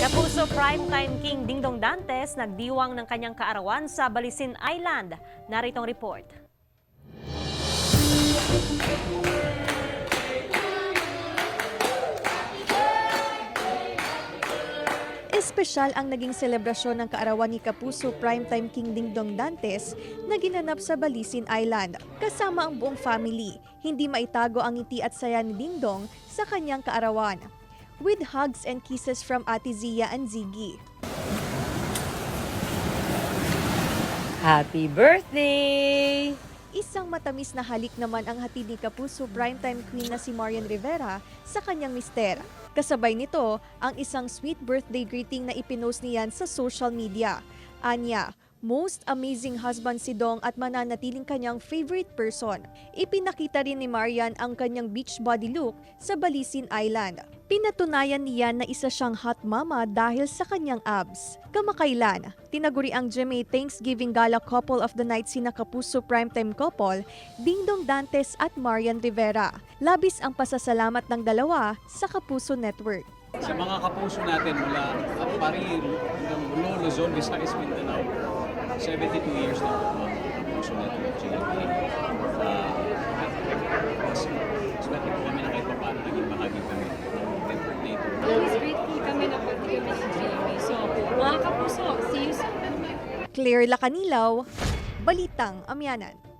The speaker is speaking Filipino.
Kapuso Primetime King Dingdong Dantes nagdiwang ng kanyang kaarawan sa Balisin Island. Naritong report. Espesyal ang naging selebrasyon ng kaarawan ni Kapuso Primetime King Dingdong Dantes na ginanap sa Balisin Island. Kasama ang buong family, hindi maitago ang ngiti at saya ni Dingdong sa kanyang kaarawan. With hugs and kisses from Ate Zia and Ziggy. Happy birthday! Isang matamis na halik naman ang hatid ni Kapuso Primetime Queen na si Marian Rivera sa kanyang mister. Kasabay nito ang isang sweet birthday greeting na ipinost niyan sa social media. Anya, most amazing husband si Dong at mananatiling kanyang favorite person. Ipinakita rin ni Marian ang kanyang beach body look sa Balisin Island. Pinatunayan niyan na isa siyang hot mama dahil sa kanyang abs. Kamakailan, tinaguri ang GMA Thanksgiving Gala Couple of the Night sina Kapuso Primetime Couple, Dingdong Dantes at Marian Rivera. Labis ang pasasalamat ng dalawa sa Kapuso Network. Sa mga kapuso natin mula Paril hanggang Bulo, Luzon, Visayas, Mindanao, 72 years na po ang Kapuso Network, GMA. Swerte po kami na kahit pa paano naging bahagi kami ng network na ito. Always grateful kami na pati kami sa GMA. So, mga kapuso, see you soon. Claire Lacanilaw, Balitang Amyanan.